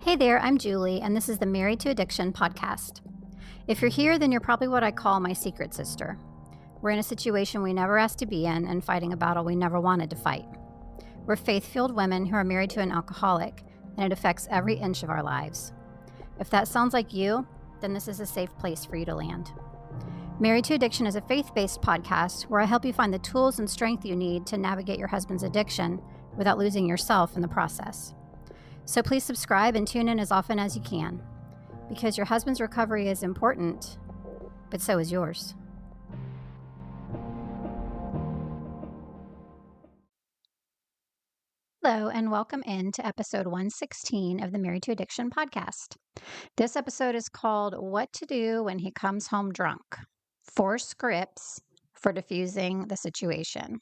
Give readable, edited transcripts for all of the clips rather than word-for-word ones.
Hey there, I'm Julie, and this is the Married to Addiction podcast. If you're here, then you're probably what I call my secret sister. We're in a situation we never asked to be in and fighting a battle we never wanted to fight. We're faith-filled women who are married to an alcoholic, and it affects every inch of our lives. If that sounds like you, then this is a safe place for you to land. Married to Addiction is a faith-based podcast where I help you find the tools and strength you need to navigate your husband's addiction without losing yourself in the process. So please subscribe and tune in as often as you can, because your husband's recovery is important, but so is yours. Hello, and welcome into episode 116 of the Married to Addiction podcast. This episode is called What to Do When He Comes Home Drunk: 4 Scripts for Diffusing the Situation.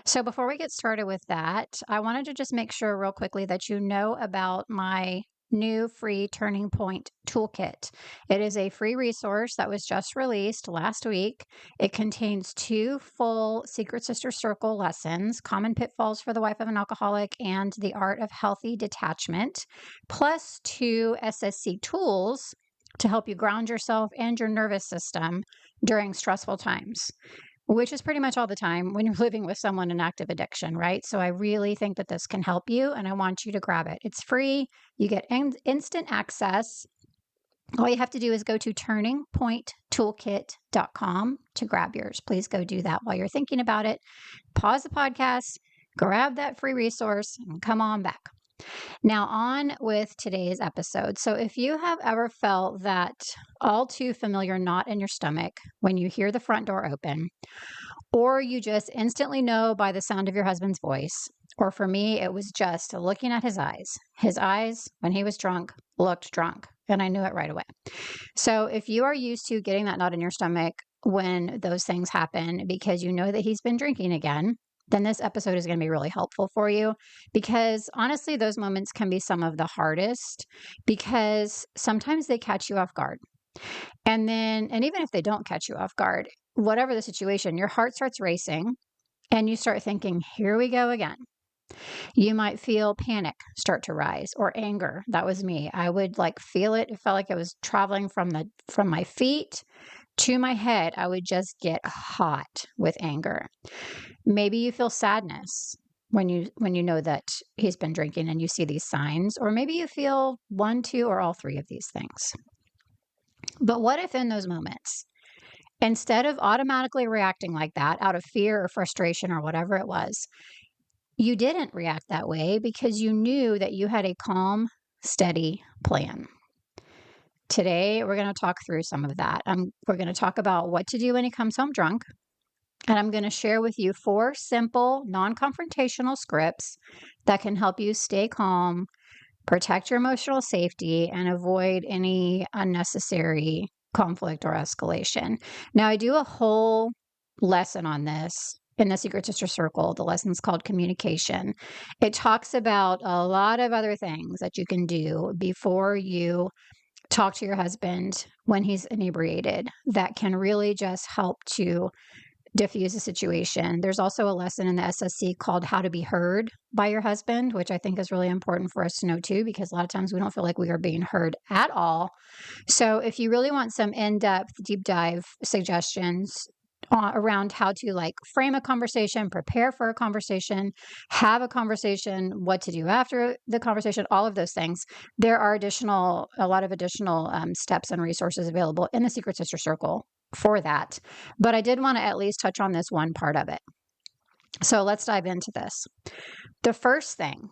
So before we get started with that, I wanted to just make sure real quickly that you know about my new free Turning Point Toolkit. It is a free resource that was just released last week. It contains 2 full Secret Sister Circle lessons, Common Pitfalls for the Wife of an Alcoholic and The Art of Healthy Detachment, plus 2 SSC tools to help you ground yourself and your nervous system during stressful times, which is pretty much all the time when you're living with someone in active addiction, right? So I really think that this can help you, and I want you to grab it. It's free. You get instant access. All you have to do is go to turningpointtoolkit.com to grab yours. Please go do that while you're thinking about it. Pause the podcast, grab that free resource, and come on back. Now on with today's episode. So if you have ever felt that all too familiar knot in your stomach when you hear the front door open, or you just instantly know by the sound of your husband's voice, or for me, it was just looking at his eyes. His eyes, when he was drunk, looked drunk, and I knew it right away. So if you are used to getting that knot in your stomach when those things happen because you know that he's been drinking again, then this episode is going to be really helpful for you, because honestly, those moments can be some of the hardest because sometimes they catch you off guard. And even if they don't catch you off guard, whatever the situation, your heart starts racing and you start thinking, here we go again. You might feel panic start to rise, or anger. That was me. I would feel it. It felt like it was traveling from my feet to my head. I would just get hot with anger. Maybe you feel sadness when you know that he's been drinking and you see these signs, or maybe you feel 1, 2, or all 3 of these things. But what if in those moments, instead of automatically reacting like that out of fear or frustration or whatever it was, you didn't react that way because you knew that you had a calm, steady plan? Today, we're going to talk through some of that. We're going to talk about what to do when he comes home drunk. And I'm going to share with you 4 simple, non-confrontational scripts that can help you stay calm, protect your emotional safety, and avoid any unnecessary conflict or escalation. Now, I do a whole lesson on this in the Secret Sister Circle. The lesson's called Communication. It talks about a lot of other things that you can do before you talk to your husband when he's inebriated that can really just help to diffuse the situation. There's also a lesson in the SSC called How to Be Heard by Your Husband, which I think is really important for us to know too, because a lot of times we don't feel like we are being heard at all. So if you really want some in-depth, deep dive suggestions around how to frame a conversation, prepare for a conversation, have a conversation, what to do after the conversation, all of those things, there are a lot of additional steps and resources available in the Secret Sister Circle for that. But I did want to at least touch on this one part of it. So let's dive into this. The first thing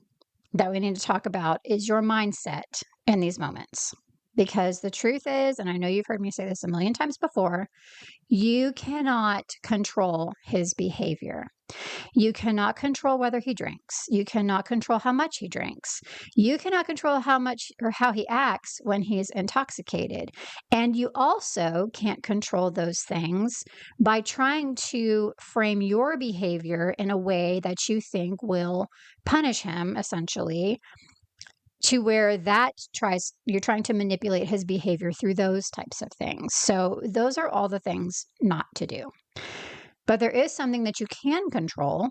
that we need to talk about is your mindset in these moments. Because the truth is, and I know you've heard me say this a million times before, you cannot control his behavior. You cannot control whether he drinks. You cannot control how much he drinks. You cannot control how much or how he acts when he's intoxicated. And you also can't control those things by trying to frame your behavior in a way that you think will punish him, essentially, to where you're trying to manipulate his behavior through those types of things. So those are all the things not to do. But there is something that you can control,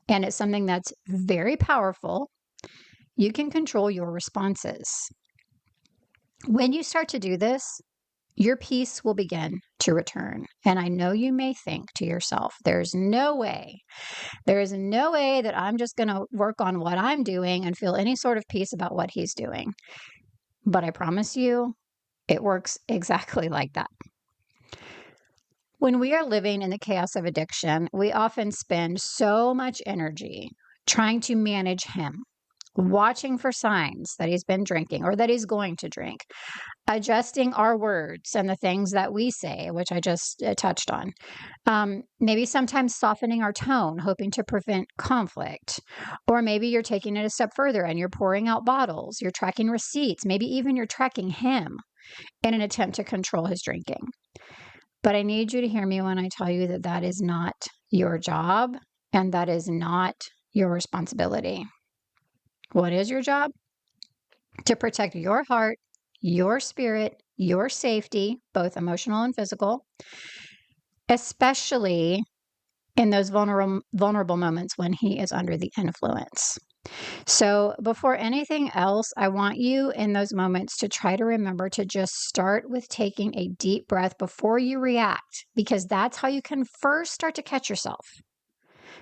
and it's something that's very powerful, you can control your responses. When you start to do this, your peace will begin to return. And I know you may think to yourself, there is no way that I'm just going to work on what I'm doing and feel any sort of peace about what he's doing. But I promise you, it works exactly like that. When we are living in the chaos of addiction, we often spend so much energy trying to manage him, watching for signs that he's been drinking or that he's going to drink, adjusting our words and the things that we say, which I just touched on. Maybe sometimes softening our tone, hoping to prevent conflict. Or maybe you're taking it a step further and you're pouring out bottles, you're tracking receipts, maybe even you're tracking him in an attempt to control his drinking. But I need you to hear me when I tell you that that is not your job and that is not your responsibility. What is your job? To protect your heart, your spirit, your safety, both emotional and physical, especially in those vulnerable moments when he is under the influence. So before anything else, I want you in those moments to try to remember to just start with taking a deep breath before you react, because that's how you can first start to catch yourself.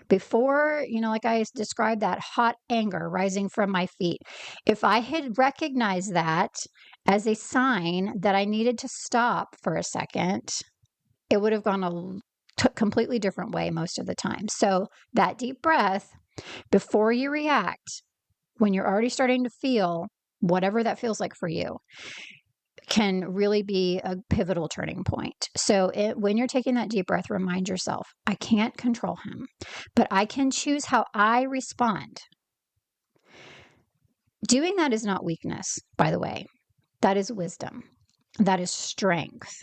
Before, like I described, that hot anger rising from my feet, if I had recognized that as a sign that I needed to stop for a second, it would have gone a completely different way most of the time. So that deep breath before you react, when you're already starting to feel whatever that feels like for you, can really be a pivotal turning point. So when you're taking that deep breath, remind yourself, I can't control him, but I can choose how I respond. Doing that is not weakness, by the way. That is wisdom. That is strength.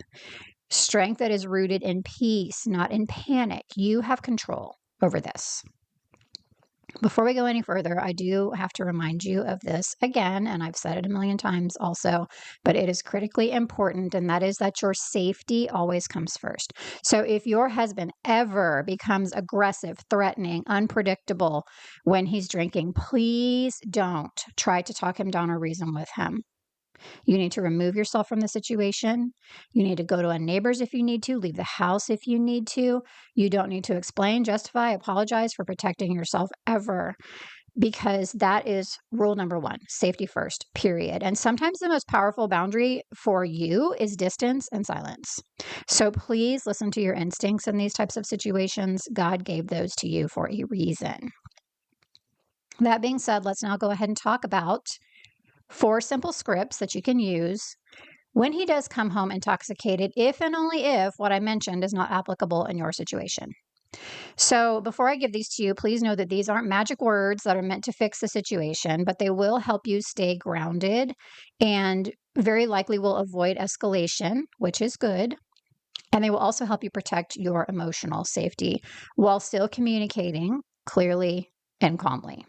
Strength that is rooted in peace, not in panic. You have control over this. Before we go any further, I do have to remind you of this again, and I've said it a million times also, but it is critically important, and that is that your safety always comes first. So if your husband ever becomes aggressive, threatening, unpredictable when he's drinking, please don't try to talk him down or reason with him. You need to remove yourself from the situation. You need to go to a neighbor's if you need to, leave the house if you need to. You don't need to explain, justify, apologize for protecting yourself ever, because that is rule number one, safety first, period. And sometimes the most powerful boundary for you is distance and silence. So please listen to your instincts in these types of situations. God gave those to you for a reason. That being said, let's now go ahead and talk about 4 simple scripts that you can use when he does come home intoxicated, if and only if what I mentioned is not applicable in your situation. So before I give these to you, please know that these aren't magic words that are meant to fix the situation, but they will help you stay grounded and very likely will avoid escalation, which is good. And they will also help you protect your emotional safety while still communicating clearly and calmly.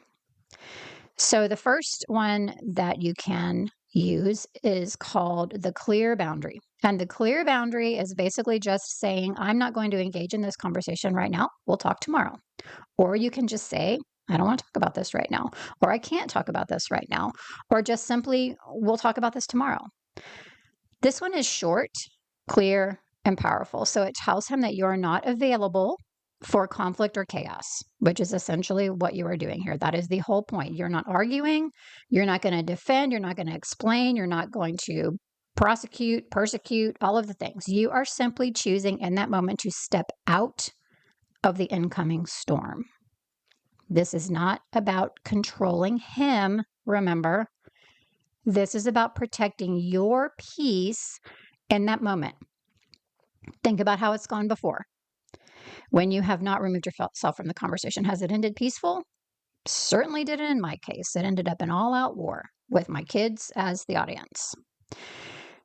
So the first one that you can use is called the clear boundary. And the clear boundary is basically just saying, I'm not going to engage in this conversation right now. We'll talk tomorrow. Or you can just say, I don't want to talk about this right now. Or I can't talk about this right now. Or just simply, we'll talk about this tomorrow. This one is short, clear, and powerful. So it tells him that you're not available for conflict or chaos, which is essentially what you are doing here. That is the whole point. You're not arguing. You're not going to defend. You're not going to explain. You're not going to prosecute, persecute, all of the things. You are simply choosing in that moment to step out of the incoming storm. This is not about controlling him, remember. This is about protecting your peace in that moment. Think about how it's gone before. When you have not removed yourself from the conversation, has it ended peaceful? Certainly didn't in my case. It ended up in all-out war with my kids as the audience.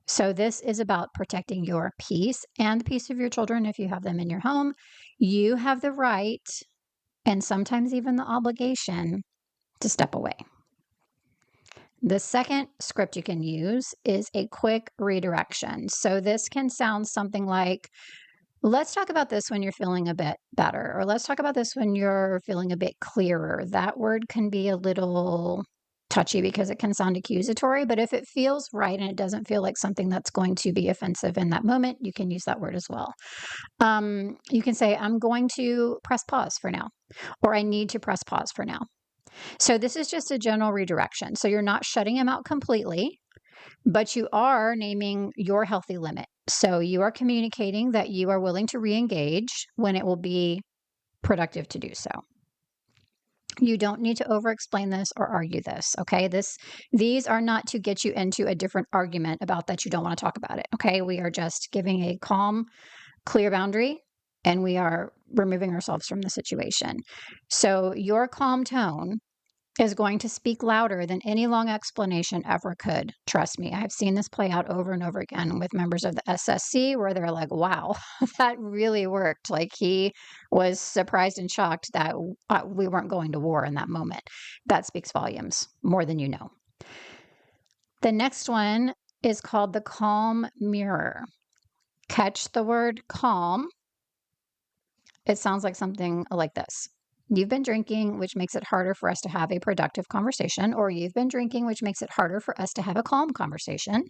So this is about protecting your peace and the peace of your children if you have them in your home. You have the right, and sometimes even the obligation, to step away. The second script you can use is a quick redirection. So this can sound something like, let's talk about this when you're feeling a bit better, or let's talk about this when you're feeling a bit clearer. That word can be a little touchy because it can sound accusatory, but if it feels right and it doesn't feel like something that's going to be offensive in that moment, you can use that word as well. You can say, I'm going to press pause for now, or I need to press pause for now. So this is just a general redirection. So you're not shutting him out completely, but you are naming your healthy limit. So you are communicating that you are willing to re-engage when it will be productive to do so. You don't need to over-explain this or argue this, okay? These are not to get you into a different argument about that you don't want to talk about it, okay? We are just giving a calm, clear boundary, and we are removing ourselves from the situation. So your calm tone is going to speak louder than any long explanation ever could. Trust me, I've seen this play out over and over again with members of the SSC where they're like, wow, that really worked. Like he was surprised and shocked that we weren't going to war in that moment. That speaks volumes, more than you know. The next one is called the calm mirror. Catch the word calm. It sounds like something like this. You've been drinking, which makes it harder for us to have a productive conversation, or you've been drinking, which makes it harder for us to have a calm conversation.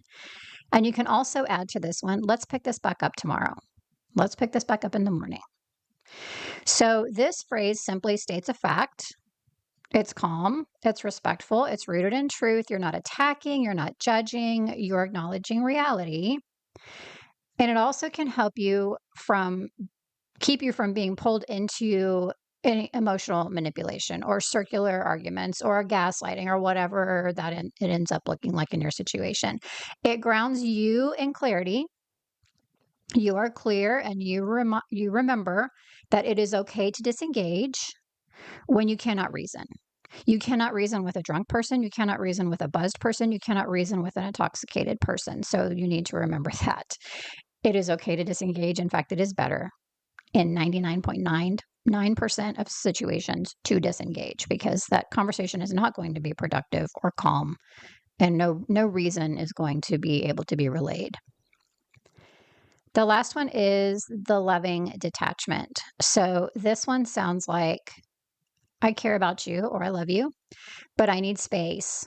And you can also add to this one, let's pick this back up tomorrow. Let's pick this back up in the morning. So this phrase simply states a fact. It's calm, it's respectful, it's rooted in truth. You're not attacking, you're not judging, you're acknowledging reality. And it also can help you keep you from being pulled into any emotional manipulation or circular arguments or gaslighting or whatever that it ends up looking like in your situation. It grounds you in clarity. You are clear and you remember that it is okay to disengage when you cannot reason. You cannot reason with a drunk person. You cannot reason with a buzzed person. You cannot reason with an intoxicated person. So you need to remember that. It is okay to disengage. In fact, it is better in 99.99% of situations to disengage because that conversation is not going to be productive or calm and no reason is going to be able to be relayed. The last one is the loving detachment. So this one sounds like I care about you or I love you, but I need space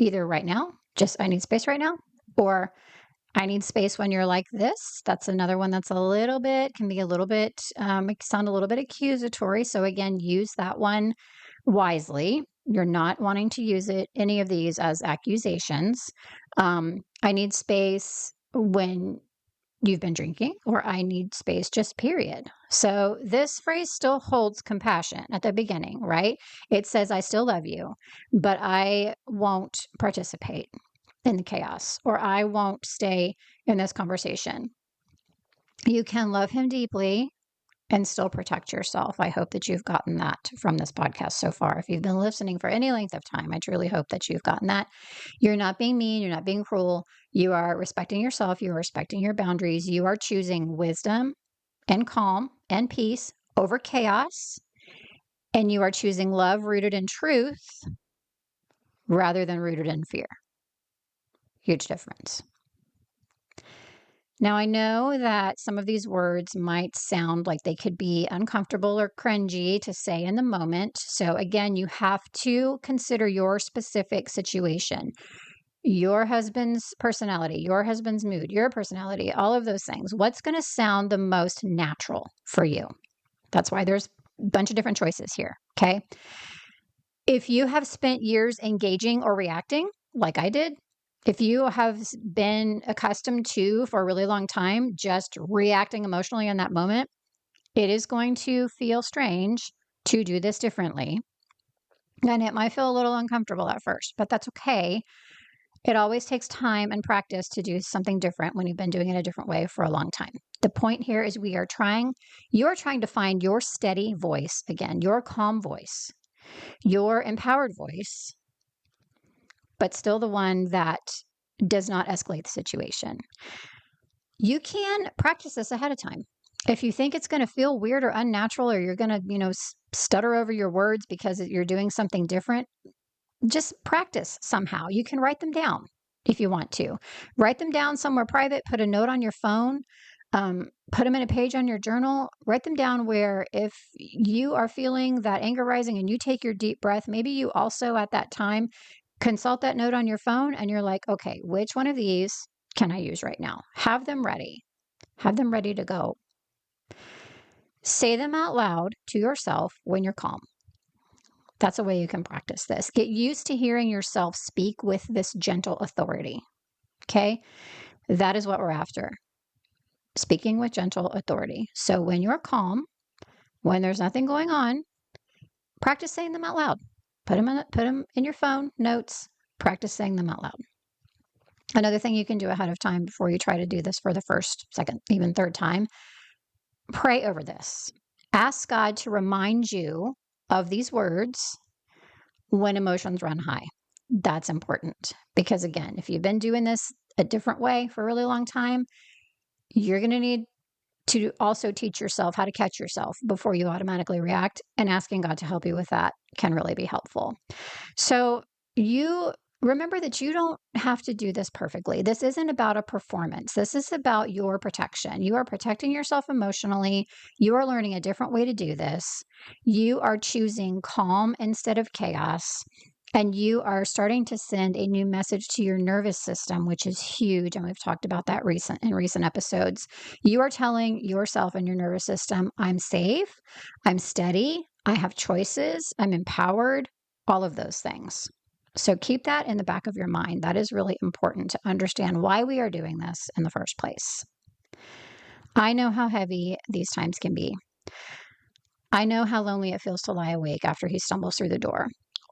either right now, just I need space right now, or I need space when you're like this. That's another one that's can be a little bit, sound a little bit accusatory. So again, use that one wisely. You're not wanting to use any of these as accusations. I need space when you've been drinking, or I need space, just period. So this phrase still holds compassion at the beginning, right? It says, I still love you, but I won't participate in the chaos, or I won't stay in this conversation. You can love him deeply and still protect yourself. I hope that you've gotten that from this podcast so far. If you've been listening for any length of time, I truly hope that you've gotten that. You're not being mean. You're not being cruel. You are respecting yourself. You are respecting your boundaries. You are choosing wisdom and calm and peace over chaos. And you are choosing love rooted in truth rather than rooted in fear. Huge difference. Now, I know that some of these words might sound like they could be uncomfortable or cringy to say in the moment. So again, you have to consider your specific situation, your husband's personality, your husband's mood, your personality, all of those things. What's going to sound the most natural for you? That's why there's a bunch of different choices here, okay? If you have spent years engaging or reacting, like I did, if you have been accustomed to, for a really long time, just reacting emotionally in that moment, it is going to feel strange to do this differently. And it might feel a little uncomfortable at first, but that's okay. It always takes time and practice to do something different when you've been doing it a different way for a long time. The point here is you're trying to find your steady voice again, your calm voice, your empowered voice, but still the one that does not escalate the situation. You can practice this ahead of time. If you think it's going to feel weird or unnatural, or you're going to, stutter over your words because you're doing something different, just practice somehow. You can write them down if you want to. Write them down somewhere private, put a note on your phone. Put them in a page on your journal, write them down where if you are feeling that anger rising and you take your deep breath, maybe you also at that time consult that note on your phone and you're like, okay, which one of these can I use right now? Have them ready. Have them ready to go. Say them out loud to yourself when you're calm. That's a way you can practice this. Get used to hearing yourself speak with this gentle authority. Okay? That is what we're after. Speaking with gentle authority. So when you're calm, when there's nothing going on, practice saying them out loud. Put them in your phone, notes, practice saying them out loud. Another thing you can do ahead of time before you try to do this for the first, second, even third time, pray over this. Ask God to remind you of these words when emotions run high. That's important because, again, if you've been doing this a different way for a really long time, you're going to need to also teach yourself how to catch yourself before you automatically react, and asking God to help you with that can really be helpful. So you remember that you don't have to do this perfectly. This isn't about a performance. This is about your protection. You are protecting yourself emotionally. You are learning a different way to do this. You are choosing calm instead of chaos. And you are starting to send a new message to your nervous system, which is huge. And we've talked about that in recent episodes. You are telling yourself and your nervous system, I'm safe, I'm steady, I have choices, I'm empowered, all of those things. So keep that in the back of your mind. That is really important to understand why we are doing this in the first place. I know how heavy these times can be. I know how lonely it feels to lie awake after he stumbles through the door,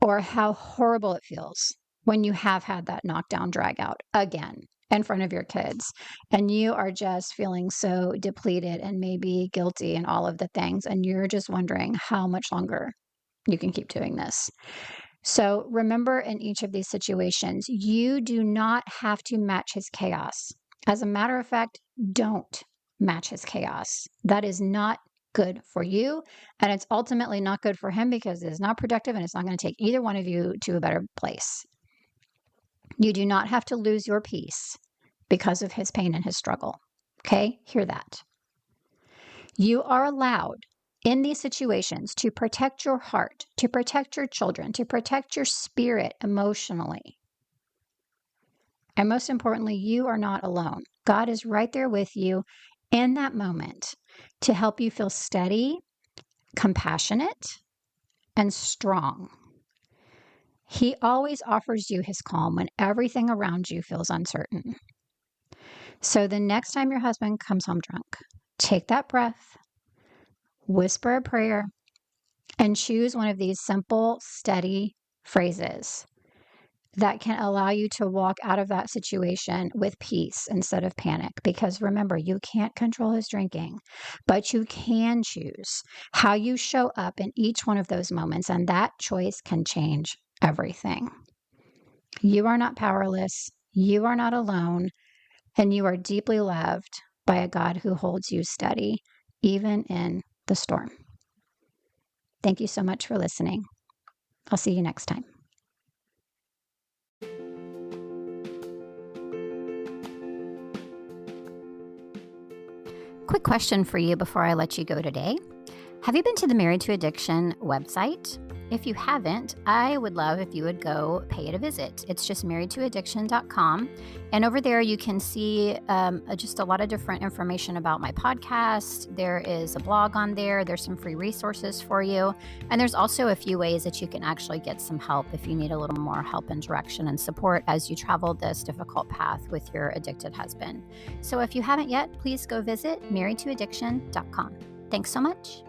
or how horrible it feels when you have had that knockdown drag out again in front of your kids and you are just feeling so depleted and maybe guilty and all of the things, and you're just wondering how much longer you can keep doing this. So remember, in each of these situations, you do not have to match his chaos. As a matter of fact, don't match his chaos. That is not good for you, and it's ultimately not good for him because it is not productive and it's not going to take either one of you to a better place. You do not have to lose your peace because of his pain and his struggle. Okay? Hear that. You are allowed in these situations to protect your heart, to protect your children, to protect your spirit emotionally. And most importantly, you are not alone. God is right there with you in that moment to help you feel steady, compassionate, and strong. He always offers you his calm when everything around you feels uncertain. So the next time your husband comes home drunk, take that breath, whisper a prayer, and choose one of these simple, steady phrases that can allow you to walk out of that situation with peace instead of panic. Because remember, you can't control his drinking, but you can choose how you show up in each one of those moments, and that choice can change everything. You are not powerless, you are not alone, and you are deeply loved by a God who holds you steady, even in the storm. Thank you so much for listening. I'll see you next time. Quick question for you before I let you go today. Have you been to the Married to Addiction website? If you haven't, I would love if you would go pay it a visit. It's just marriedtoaddiction.com. And over there, you can see just a lot of different information about my podcast. There is a blog on there. There's some free resources for you. And there's also a few ways that you can actually get some help if you need a little more help and direction and support as you travel this difficult path with your addicted husband. So if you haven't yet, please go visit marriedtoaddiction.com. Thanks so much.